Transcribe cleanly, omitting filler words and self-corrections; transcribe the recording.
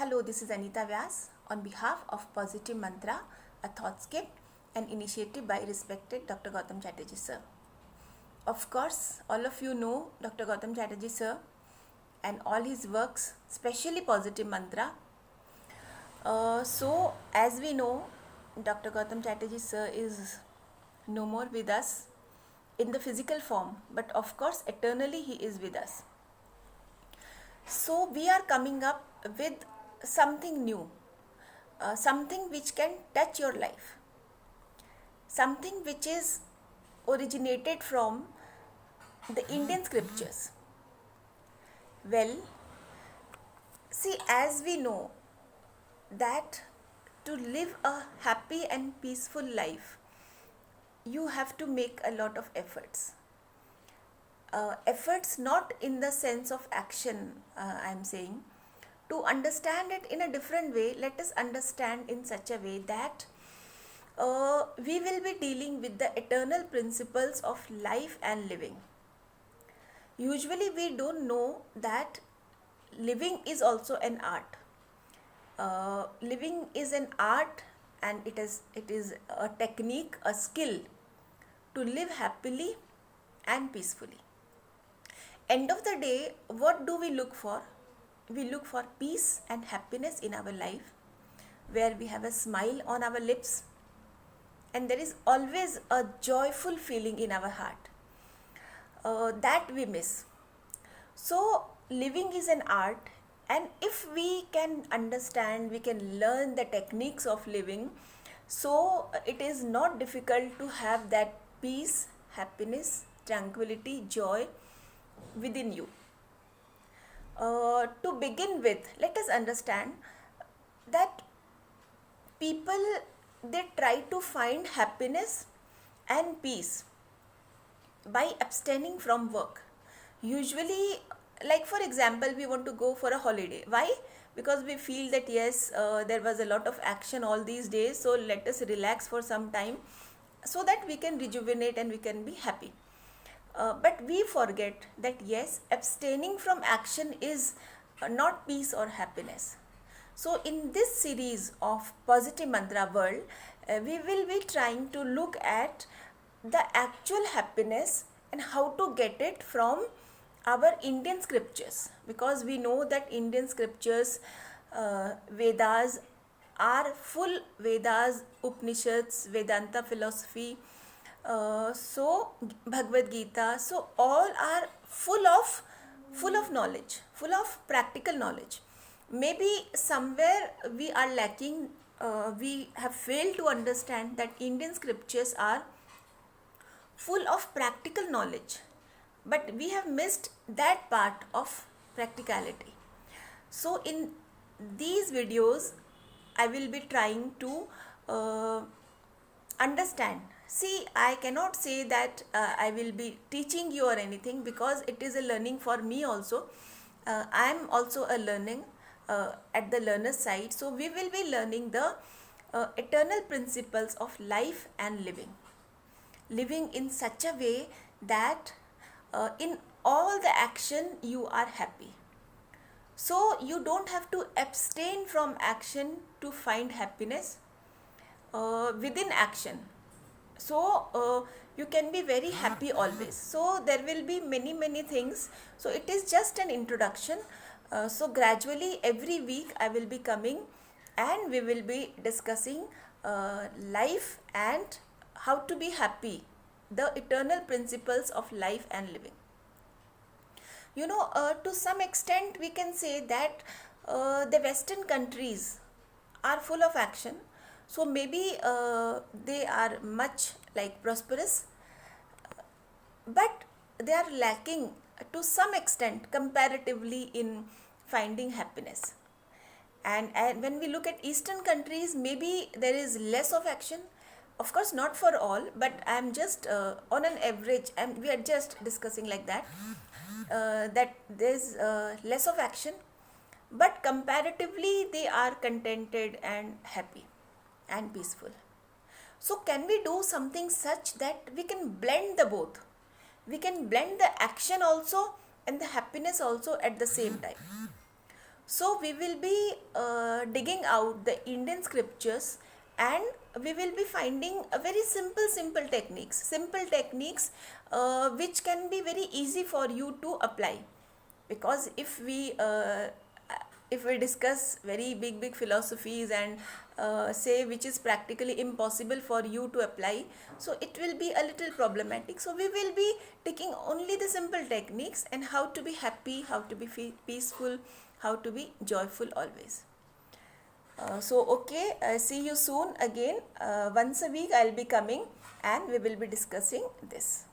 Hello, this is Anita Vyas on behalf of Positive Mantra, a Thoughtscape, an initiative by respected Dr. Gautam Chatterjee sir. Of course, all of you know Dr. Gautam Chatterjee sir and all his works, especially Positive Mantra. So, as we know, Dr. Gautam Chatterjee sir is no more with us in the physical form, but of course, eternally he is with us. So, we are coming up with something new, something which can touch your life, something which is originated from the Indian scriptures. Well, see, as we know that to live a happy and peaceful life, you have to make a lot of efforts. Efforts not in the sense of action, I am saying. To understand it in a different way, let us understand in such a way that we will be dealing with the eternal principles of life and living. Usually we don't know that living is also an art. Living is an art, and it is a technique, a skill to live happily and peacefully. End of the day, what do we look for? We look for peace and happiness in our life, where we have a smile on our lips and there is always a joyful feeling in our heart. That we miss. So living is an art, and if we can understand, we can learn the techniques of living, so it is not difficult to have that peace, happiness, tranquility, joy within you. To begin with, let us understand that people, they try to find happiness and peace by abstaining from work. Usually, like for example, we want to go for a holiday. Why? Because we feel that yes, there was a lot of action all these days, so let us relax for some time so that we can rejuvenate and we can be happy. But we forget that yes, abstaining from action is not peace or happiness. So in this series of Positive Mantra World, we will be trying to look at the actual happiness and how to get it from our Indian scriptures, because we know that Indian scriptures, Vedas are full, Vedas, Upanishads, Vedanta philosophy, so Bhagavad Gita, so all are full of knowledge, full of practical knowledge. Maybe somewhere we are lacking, we have failed to understand that Indian scriptures are full of practical knowledge, but we have missed that part of practicality. So in these videos I will be trying to understand. See, I cannot say that I will be teaching you or anything, because it is a learning for me also. I am also a learning at the learner side. So we will be learning the eternal principles of life and living. Living in such a way that in all the action you are happy. So you don't have to abstain from action to find happiness within action. So you can be very happy always. So there will be many things. So it is just an introduction. So gradually every week I will be coming and we will be discussing life and how to be happy, the eternal principles of life and living. You know, to some extent we can say that the Western countries are full of action. So maybe they are much like prosperous, but they are lacking to some extent comparatively in finding happiness. And when we look at Eastern countries, maybe there is less of action. Of course, not for all, but I am just on an average, and we are just discussing like that, that there is less of action, but comparatively they are contented and happy and peaceful. So can we do something such that we can blend the both? We can blend the action also and the happiness also at the same time. So we will be digging out the Indian scriptures, and we will be finding a very simple techniques which can be very easy for you to apply. Because if we discuss very big philosophies and say which is practically impossible for you to apply, so it will be a little problematic. So we will be taking only the simple techniques, and how to be happy, how to be peaceful, how to be joyful always. So okay, see you soon again. Once a week I'll be coming and we will be discussing this.